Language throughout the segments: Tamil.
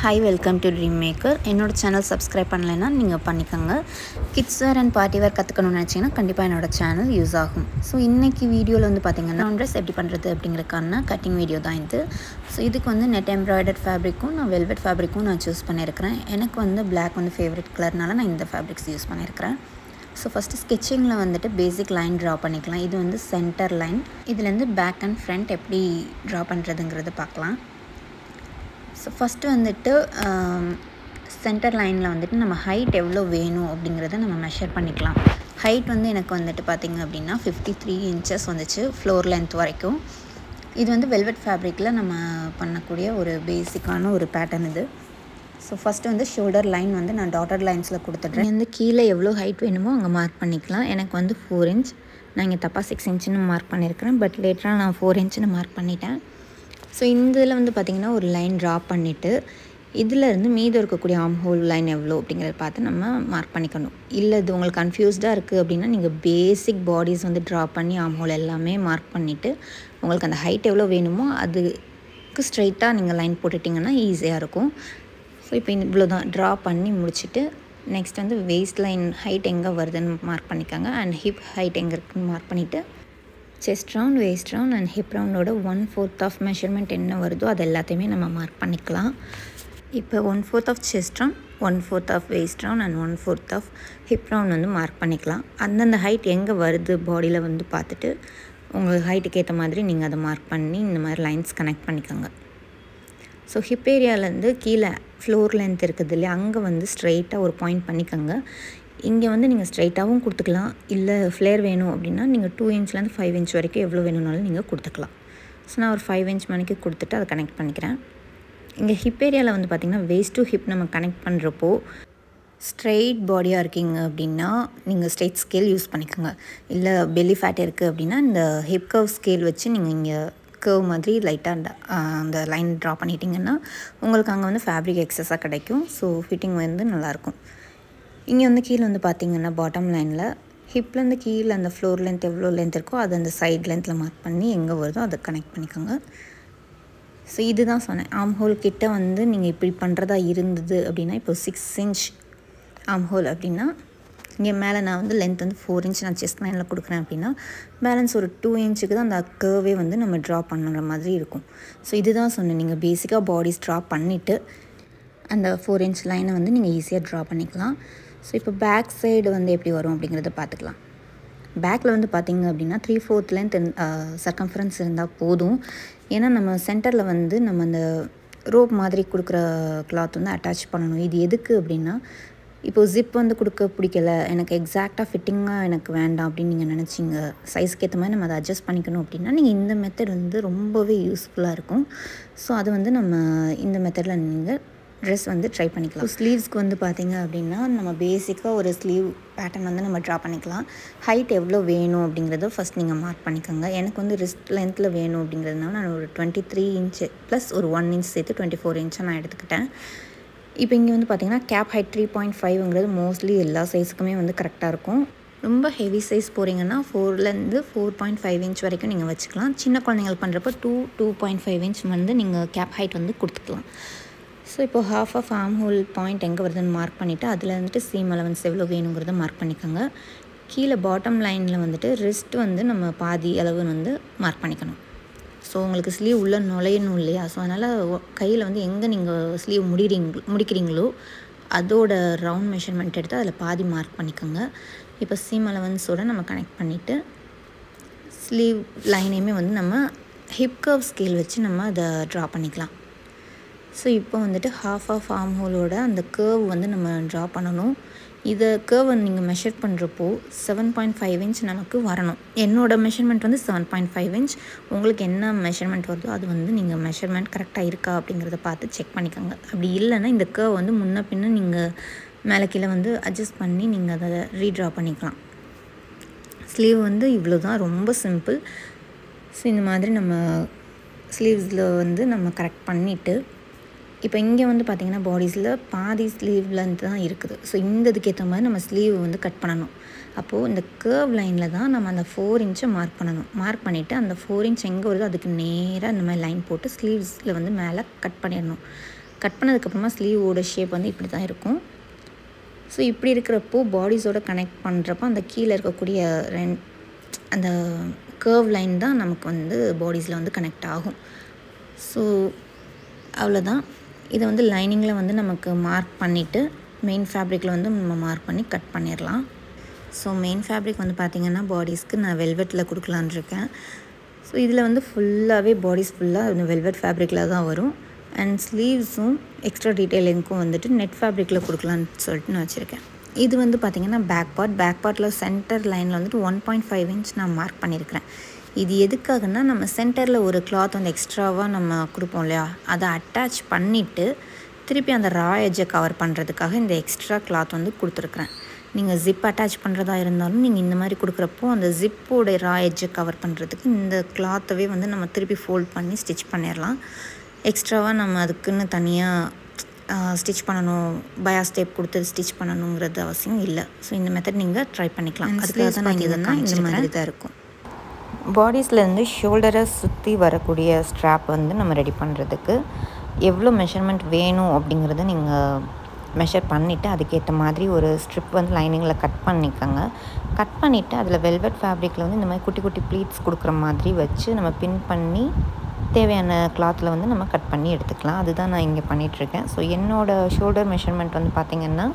Hi, welcome to Dreammaker. என்னோட சேனல் சப்ஸ்கிரைப் பண்ணலைன்னா நீங்கள் பண்ணிக்கோங்க. Kids where and party wear கற்றுக்கணும்னு நினச்சிங்கன்னா கண்டிப்பாக என்னோட சேனல் யூஸ் ஆகும். ஸோ இன்றைக்கி வீடியோவில் வந்து பார்த்திங்கன்னா ட்ரெஸ் எப்படி பண்ணுறது அப்படிங்கிறதுக்கான கட்டிங் வீடியோ தான் இது. ஸோ இதுக்கு வந்து நெட் எம்ப்ராய்டர்ட் ஃபேப்ரிக்கும் நான் வெல்வெட் ஃபேப்ரிக்கும் நான் சூஸ் பண்ணியிருக்கிறேன். எனக்கு வந்து பிளாக் வந்து ஃபேவரட் கலர்னால நான் இந்த ஃபேப்ரிக்ஸ் யூஸ் பண்ணியிருக்கிறேன். ஸோ ஃபஸ்ட்டு ஸ்கெட்சிங்கில் வந்துட்டு பேசிக் லைன் ட்ரா பண்ணிக்கலாம். இது வந்து சென்டர் லைன். இதுலேருந்து பேக் அண்ட் ஃப்ரண்ட் எப்படி ட்ரா பண்ணுறதுங்கிறது பார்க்கலாம். ஸோ ஃபஸ்ட்டு வந்துட்டு சென்டர் லைனில் வந்துட்டு நம்ம ஹைட் எவ்வளோ வேணும் அப்படிங்கிறத நம்ம மெஷர் பண்ணிக்கலாம். ஹைட் வந்து எனக்கு வந்துட்டு பார்த்திங்க அப்படின்னா 53 inches வந்துச்சு ஃப்ளோர் லென்த் வரைக்கும். இது வந்து வெல்வெட் ஃபேப்ரிக்கில் நம்ம பண்ணக்கூடிய ஒரு பேசிக்கான ஒரு பேட்டர்ன் இது. ஸோ ஃபஸ்ட்டு வந்து ஷோல்டர் லைன் வந்து நான் டாட்டட் லைன்ஸில் கொடுத்துட்றேன். வந்து கீழே எவ்வளோ ஹைட் வேணுமோ அங்கே மார்க் பண்ணிக்கலாம். எனக்கு வந்து 4 inch, நான் இங்கே தப்பாக 6 inchன்னு மார்க் பண்ணியிருக்கிறேன். பட் லேட்டராக நான் 4 inchன்னு மார்க் பண்ணிட்டேன். ஸோ இந்த இதில் வந்து பார்த்திங்கன்னா ஒரு லைன் ட்ரா பண்ணிவிட்டு இதிலேருந்து மீதம் இருக்கக்கூடிய ஆர்ம் ஹோல் லைன் எவ்வளோ அப்படிங்கிறத பார்த்து நம்ம மார்க் பண்ணிக்கணும். இல்லை இது உங்களுக்கு கன்ஃபியூஸ்டாக இருக்குது அப்படின்னா நீங்கள் பேசிக் பாடிஸ் வந்து ட்ரா பண்ணி ஆர்ம் ஹோல் எல்லாமே மார்க் பண்ணிவிட்டு உங்களுக்கு அந்த ஹைட் எவ்வளோ வேணுமோ அதுக்கு ஸ்ட்ரைட்டாக நீங்கள் லைன் போட்டுட்டிங்கன்னா ஈஸியாக இருக்கும். ஸோ இப்போ இவ்வளோ தான் ட்ரா பண்ணி முடிச்சுட்டு நெக்ஸ்ட் வந்து வேஸ்ட் லைன் ஹைட் எங்கே வருதுன்னு மார்க் பண்ணிக்கோங்க. அண்ட் ஹிப் ஹைட் எங்கே இருக்குதுன்னு மார்க் பண்ணிவிட்டு chest round, waist round and hip ரவுண்டோட 1/4 ஆஃப் மெஷர்மெண்ட் என்ன வருதோ அது எல்லாத்தையுமே நம்ம மார்க் பண்ணிக்கலாம். இப்போ 1/4 of chest round, 1/4 of waist round and 1/4 of hip round வந்து மார்க் பண்ணிக்கலாம். அந்தந்த ஹைட் எங்கே வருது பாடியில் வந்து பார்த்துட்டு உங்கள் ஹைட்டுக்கு ஏற்ற மாதிரி நீங்கள் அதை மார்க் பண்ணி இந்த மாதிரி லைன்ஸ் கனெக்ட் பண்ணிக்கோங்க. ஸோ ஹிப் ஏரியாவிலேருந்து கீழே ஃப்ளோர் லென்த் இருக்குது இல்லையா, அங்கே வந்து ஸ்ட்ரெயிட்டாக ஒரு பாயிண்ட் பண்ணிக்கோங்க. இங்கே வந்து நீங்கள் ஸ்ட்ரைட்டாகவும் கொடுத்துக்கலாம். இல்லை ஃப்ளேர் வேணும் அப்படின்னா நீங்கள் 2 inchலேருந்து 5 inch வரைக்கும் எவ்வளோ வேணும்னாலும் நீங்கள் கொடுத்துக்கலாம். ஸோ நான் ஒரு 5 inch மணிக்கு கொடுத்துட்டு அதை கனெக்ட் பண்ணிக்கிறேன். இங்கே ஹிப் ஏரியாவில் வந்து பார்த்திங்கன்னா வேஸ்ட் டு ஹிப் நம்ம கனெக்ட் பண்ணுறப்போ ஸ்ட்ரெயிட் பாடியாக இருக்கீங்க அப்படின்னா நீங்கள் ஸ்ட்ரெயிட் ஸ்கேல் யூஸ் பண்ணிக்கோங்க. இல்லை பெல்லி ஃபேட் இருக்குது அப்படின்னா இந்த ஹிப் கர்வ் ஸ்கேல் வச்சு நீங்கள் இங்கே கர்வ் மாதிரி லைட்டாக அந்த லைன் ட்ரா பண்ணிட்டீங்கன்னா உங்களுக்கு அங்கே வந்து ஃபேப்ரிக் எக்ஸஸாக கிடைக்கும். ஸோ ஃபிட்டிங் வந்து நல்லாயிருக்கும். இங்கே வந்து கீழே வந்து பார்த்திங்கன்னா பாட்டம் லைனில் ஹிப்லேருந்து கீழே அந்த ஃப்ளோர் லென்த் எவ்வளோ லென்த் இருக்கோ அது அந்த சைட் லென்த்தில் மார்க் பண்ணி எங்கே வருதோ அதை கனெக்ட் பண்ணிக்கோங்க. ஸோ இதுதான் சொன்னேன், ஆர்ம் ஹோல் கிட்ட வந்து நீங்கள் இப்படி பண்ணுறதா இருந்தது அப்படின்னா இப்போ 6 inch ஆர்ம் ஹோல் அப்படின்னா இங்கே மேலே நான் வந்து லென்த் வந்து 4 inch நான் செஸ்ட் லைனில் கொடுக்குறேன் அப்படின்னா பேலன்ஸ் ஒரு 2 inchக்கு தான் அந்த கர்வே வந்து நம்ம ட்ரா பண்ணுற மாதிரி இருக்கும். ஸோ இதுதான் சொன்னேன், நீங்கள் பேசிக்காக பாடிஸ் ட்ரா பண்ணிவிட்டு அந்த 4 inch லைனை வந்து நீங்கள் ஈஸியாக ட்ரா பண்ணிக்கலாம். ஸோ இப்போ பேக் சைடு வந்து எப்படி வரும் அப்படிங்கிறத பார்த்துக்கலாம். பேக்கில் வந்து பார்த்திங்க அப்படின்னா 3/4 லென்த் சர்க்கம்ஃபரன்ஸ் இருந்தால் போதும். ஏன்னா நம்ம சென்டரில் வந்து நம்ம அந்த ரோப் மாதிரி கொடுக்குற கிளாத் வந்து அட்டாச் பண்ணணும். இது எதுக்கு அப்படின்னா இப்போது ஜிப் வந்து கொடுக்க பிடிக்கல, எனக்கு எக்ஸாக்டாக ஃபிட்டிங்காக எனக்கு வேண்டாம் அப்படின்னு நீங்கள் நினச்சிங்க, சைஸ்க்கு ஏற்ற மாதிரி நம்ம அதை அட்ஜஸ்ட் பண்ணிக்கணும் அப்படின்னா நீங்கள் இந்த மெத்தட் வந்து ரொம்பவே யூஸ்ஃபுல்லாக இருக்கும். ஸோ அது வந்து நம்ம இந்த மெத்தடில் நீங்கள் ட்ரெஸ் வந்து ட்ரை பண்ணிக்கலாம். ஸ்லீவ்ஸ்க்கு வந்து பார்த்திங்க அப்படின்னா நம்ம பேசிக்காக ஒரு ஸ்லீவ் பேட்டர்ன் வந்து நம்ம ட்ரா பண்ணிக்கலாம். ஹைட் எவ்வளோ வேணும் அப்படிங்கிறத ஃபஸ்ட் நீங்கள் மார்க் பண்ணிக்கோங்க. எனக்கு வந்து ரிஸ்ட் லென்த்தில் வேணும் அப்படிங்கிறதுனால நான் ஒரு 23 inch ப்ளஸ் ஒரு 1 inch சேர்த்து 24 inch நான் எடுத்துக்கிட்டேன். இப்போ இங்கே வந்து பார்த்திங்கன்னா கேப் ஹைட் 3.5ங்கிறது மோஸ்ட்லி எல்லா சைஸுக்குமே வந்து கரெக்டாக இருக்கும். ரொம்ப ஹெவி சைஸ் போகிறீங்கன்னா 4லேருந்து 4.5 inch வரைக்கும் நீங்கள் வச்சுக்கலாம். சின்ன குழந்தைங்கள் பண்ணுறப்போ 2.5 inch வந்து நீங்கள் கேப் ஹைட் வந்து கொடுத்துக்கலாம். ஸோ இப்போ half of armhole point எங்கே வருதுன்னு மார்க் பண்ணிவிட்டு அதில் வந்துட்டு சீம் அலவன்ஸ் எவ்வளோ வேணுங்கிறத மார்க் பண்ணிக்கோங்க. கீழே பாட்டம் லைனில் வந்துட்டு ரிஸ்ட் வந்து நம்ம பாதி அளவுன்னு வந்து மார்க் பண்ணிக்கணும். ஸோ உங்களுக்கு ஸ்லீவ் உள்ளே நுழையணும் இல்லையா, ஸோ அதனால் கையில் வந்து எங்கே நீங்கள் ஸ்லீவ் முடிக்கிறீங்களோ அதோட ரவுண்ட் மெஷர்மெண்ட் எடுத்து அதில் பாதி மார்க் பண்ணிக்கோங்க. இப்போ சீம் அலவன்ஸோடு நம்ம கனெக்ட் பண்ணிவிட்டு ஸ்லீவ் லைனையுமே வந்து நம்ம ஹிப் கர்வ் ஸ்கேல் வச்சு நம்ம அதை ட்ரா பண்ணிக்கலாம். ஸோ இப்போ வந்துட்டு ஹாஃப் ஆஃப் ஆர்ம் ஹோலோட அந்த கர்வ் வந்து நம்ம ட்ரா பண்ணணும். இதை கர்வை நீங்கள் மெஷர் பண்ணுறப்போ 7.5 inch நமக்கு வரணும். என்னோடய மெஷர்மெண்ட் வந்து 7.5 inch. உங்களுக்கு என்ன மெஷர்மெண்ட் வருதோ அது வந்து நீங்கள் மெஷர்மெண்ட் கரெக்டாக இருக்கா அப்படிங்கிறத பார்த்து செக் பண்ணிக்கோங்க. அப்படி இல்லைன்னா இந்த கர்வ் வந்து முன்ன பின்ன நீங்கள் மேலே கீழே வந்து அட்ஜஸ்ட் பண்ணி நீங்கள் அதை ரீட்ரா பண்ணிக்கலாம். ஸ்லீவ் வந்து இவ்வளோ தான், ரொம்ப சிம்பிள். ஸோ இந்த மாதிரி நம்ம ஸ்லீவ்ஸில் வந்து நம்ம கரெக்ட் பண்ணிவிட்டு இப்போ இங்கே வந்து பார்த்திங்கன்னா பாடிஸில் பாதி ஸ்லீவ் லென்த் தான் இருக்குது. ஸோ இந்த இதுக்கு ஏற்ற மாதிரி நம்ம ஸ்லீவ் வந்து கட் பண்ணணும். அப்போது இந்த கர்வ் லைனில் தான் நம்ம அந்த 4 inch மார்க் பண்ணணும். மார்க் பண்ணிவிட்டு அந்த 4 inch எங்கே வருதோ அதுக்கு நேராக இந்த மாதிரி லைன் போட்டு ஸ்லீவ்ஸில் வந்து மேலே கட் பண்ணிடணும். கட் பண்ணதுக்கப்புறமா ஸ்லீவோட ஷேப் வந்து இப்படி தான் இருக்கும். ஸோ இப்படி இருக்கிறப்போ பாடிஸோட கனெக்ட் பண்ணுறப்போ அந்த கீழே இருக்கக்கூடிய அந்த கர்வ் லைன் தான் நமக்கு வந்து பாடிஸில் வந்து கனெக்ட் ஆகும். ஸோ அவ்வளோதான். இதை வந்து லைனிங்கில் வந்து நமக்கு மார்க் பண்ணிவிட்டு மெயின் ஃபேப்ரிக்கில் வந்து நம்ம மார்க் பண்ணி கட் பண்ணிடலாம். ஸோ மெயின் ஃபேப்ரிக் வந்து பார்த்திங்கன்னா பாடிஸ்க்கு நான் வெல்வெட்டில் கொடுக்கலான்னு இருக்கேன். ஸோ இதில் வந்து ஃபுல்லாகவே பாடிஸ் ஃபுல்லாக வெல்வெட் ஃபேப்ரிக்கில் தான் வரும். அண்ட் ஸ்லீவ்ஸும் எக்ஸ்ட்ரா டீட்டெயிலிங்க்கும் வந்துட்டு நெட் ஃபேப்ரிக்கில் கொடுக்கலான்னு சொல்லிட்டு நான் வச்சுருக்கேன். இது வந்து பார்த்திங்கன்னா பேக் பார்ட்டில் சென்டர் லைனில் வந்துட்டு 1.5 இன்ச் நான் மார்க் பண்ணியிருக்கிறேன். இது எதுக்காகனா நம்ம சென்டரில் ஒரு கிளாத் வந்து எக்ஸ்ட்ராவாக நம்ம கொடுப்போம் இல்லையா, அதை அட்டாச் பண்ணிவிட்டு திருப்பி அந்த ரா எட்ஜை கவர் பண்ணுறதுக்காக இந்த எக்ஸ்ட்ரா கிளாத் வந்து கொடுத்துருக்குறேன். நீங்கள் ஜிப் அட்டாச் பண்ணுறதா இருந்தாலும் நீங்கள் இந்த மாதிரி கொடுக்குறப்போ அந்த ஜிப்போட ரா எட்ஜை கவர் பண்ணுறதுக்கு இந்த கிளாத்தவே வந்து நம்ம திருப்பி ஃபோல்ட் பண்ணி ஸ்டிச் பண்ணிடலாம். எக்ஸ்ட்ராவாக நம்ம அதுக்குன்னு தனியாக ஸ்டிச் பண்ணணும், பயாஸ் டேப் கொடுத்து ஸ்டிச் பண்ணணுங்கிறது அவசியம் இல்லை. ஸோ இந்த மெத்தட் நீங்கள் ட்ரை பண்ணிக்கலாம். அதுக்காக தான் நான் இதுனா இந்த மாதிரி தான் இருக்கும். பாடிஸ்லேருந்து ஷோல்டரை சுற்றி வரக்கூடிய ஸ்ட்ராப் வந்து நம்ம ரெடி பண்ணுறதுக்கு எவ்வளோ மெஷர்மெண்ட் வேணும் அப்படிங்கிறத நீங்கள் மெஷர் பண்ணிவிட்டு அதுக்கேற்ற மாதிரி ஒரு ஸ்ட்ரிப் வந்து லைனிங்கில் கட் பண்ணிக்கோங்க. கட் பண்ணிவிட்டு அதில் வெல்வெட் ஃபேப்ரிக்கில் வந்து இந்த மாதிரி குட்டி குட்டி ப்ளீட்ஸ் கொடுக்குற மாதிரி வச்சு நம்ம பின் பண்ணி தேவையான கிளாத்தில் வந்து நம்ம கட் பண்ணி எடுத்துக்கலாம். அதுதான் நான் இங்கே பண்ணிகிட்ருக்கேன். ஸோ என்னோடய ஷோல்டர் மெஷர்மெண்ட் வந்து பார்த்திங்கன்னா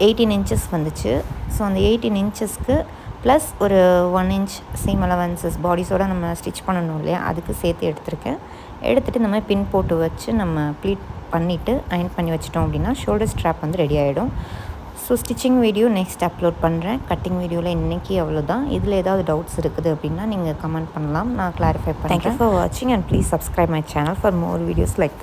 18 இன்ச்சஸ் வந்துச்சு. ஸோ அந்த 18 இன்ச்சஸ்க்கு ப்ளஸ் ஒரு 1 இன்ச் சீம் அலவன்சஸ் பாடிஸோடு நம்ம ஸ்டிச் பண்ணணும் இல்லையா, அதுக்கு சேர்த்து எடுத்துருக்கேன். எடுத்துகிட்டு இந்த மாதிரி பின் போட்டு வச்சு நம்ம ப்ளீட் பண்ணிவிட்டு அயன் பண்ணி வச்சிட்டோம் அப்படின்னா ஷோல்டர் ஸ்ட்ராப் வந்து ரெடி ஆகிடும். So stitching video next upload பண்ணுறேன். கட்டிங் வீடியோவில் இன்றைக்கி அவ்வளோதான். இதில் ஏதாவது டவுட்ஸ் இருக்குது அப்படின்னா நீங்கள் கமெண்ட் பண்ணலாம், நான் கிளாரிஃபை பண்ணுறேன். தேங்க்யூ ஃபார் வாட்சிங் and please subscribe my channel for more videos like